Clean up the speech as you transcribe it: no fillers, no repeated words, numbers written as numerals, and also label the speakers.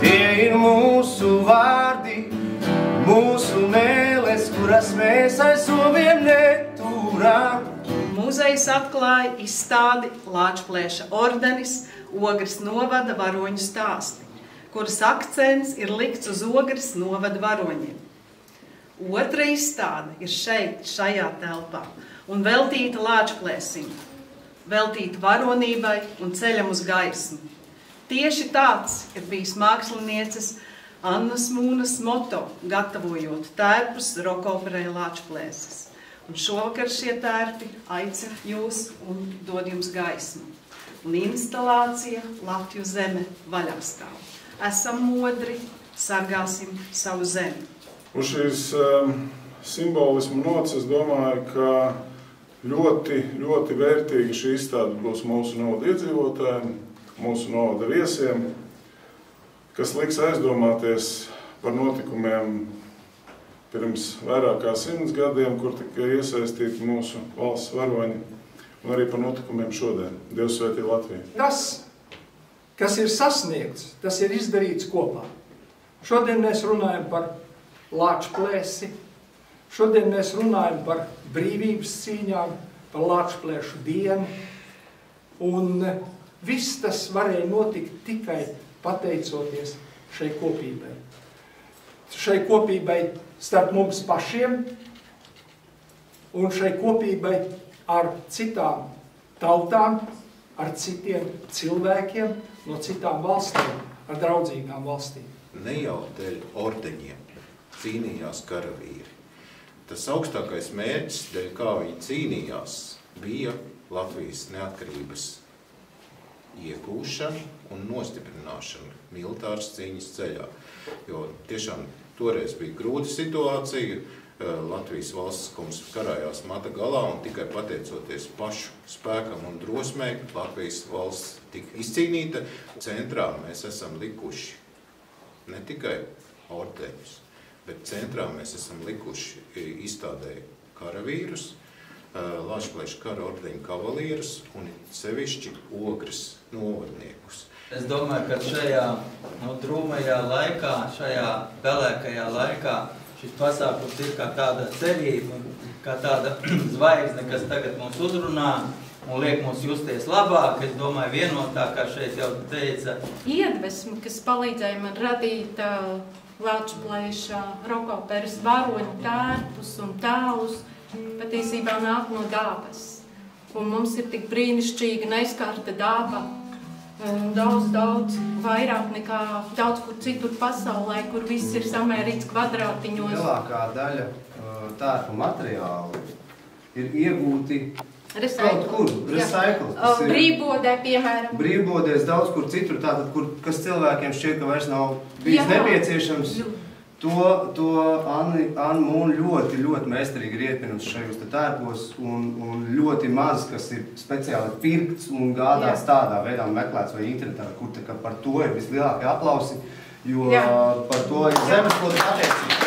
Speaker 1: Tie ir mūsu vārdi, mūsu mēles, kuras mēs aiz zobiem neturam.
Speaker 2: Muzejs atklāja izstādi Lāčplēša ordenis Ogres novada varoņu stāsti, kuras akcents ir likts uz Ogres novada varoņiem. Otra izstāde ir šeit, šajā telpā, un veltīta Lāčplēsim, veltīta varonībai un ceļam uz gaismu. Tieši tāds ir bijis mākslinieces Annas Mūnas moto, gatavojot tērpus rokoperei Lāčplēsis. Un šovakar šie tērpi aicina jūs un dod jums gaismu. Un instalācija Latviju zeme vaļā stāv. Esam modri, sargāsim savu zemi.
Speaker 3: Uz šīs simbolismu nots, es domāju, ka ļoti vērtīga šī izstāde būs mūsu novada iedzīvotājiem, mūsu novada viesiem, kas liks aizdomāties par notikumiem pirms vairāk kā 100 gadiem, kur tika iesaistīti mūsu valsts varoņi, un arī par notikumiem šodien. Dievs svētī Latviju!
Speaker 4: Tas, kas ir sasniegts, tas ir izdarīts kopā. Šodien mēs runājam par Lāčplēsi, šodien mēs runājam par brīvības cīņām, par Lāčplēšu dienu, un viss tas varēja notikt tikai pateicoties šai kopībai. Šai kopībai starp mums pašiem un šai kopībai ar citām tautām, ar citiem cilvēkiem no citām valstīm, ar draudzīgām valstīm.
Speaker 5: Ne jau dēļ ordeņiem cīnījās karavīri. Tas augstākais mērķis, dēļ kā viņi cīnījās, bija Latvijas neatkarības iegūšana un nostiprināšana militāras cīņas ceļā. Jo tiešām toreiz bija grūta situācija, Latvijas valsts, ka mums karājās mata galā, un tikai pateicoties pašu spēkam un drosmei, Latvijas valsts tika izcīnīta. Centrā mēs esam likuši ne tikai ordeņus, bet centrā mēs esam likuši izstādē karavīrus, Lāčplēša kara ordeņu kavalierus un sevišķi Ogres novadniekus.
Speaker 6: Es domāju, ka šajā drūmajā laikā, šajā pelēkajā laikā šis pasākums ir kā tāda cerība, kā tāda zvaigzne, kas tagad mūs uzrunā un liek mūs justies labāk. Es domāju, vienotā, kā šeit jau teica.
Speaker 7: Iedvesmi, kas palīdzēja man radīt Lāčplēša rokoperas varoņu tērpus un tēlus, patiesībā nāk no dabas. Un mums ir tik brīnišķīga neizkārta daba, daudz vairāk nekā daudz kur citur pasaulē, kur viss ir samērīts kvadrātiņos.
Speaker 1: Lielākā daļa tērpu materiālu ir iegūti kaut kur, recycle.
Speaker 7: Brīvbodē, piemēram.
Speaker 1: Brīvbodēs daudz kur citur, tātad, kas cilvēkiem šķiet, ka vairs nav bijis nepieciešams. To Anna Mūna ļoti meistarīgi ir ietminusi šajos tērpos, un ļoti maz, kas ir speciāli pirkts un gādāts tādā veidā un meklēts vai internetā, kur par to ir vislielākie aplausi, jo par to ir zemeskoda pateicība.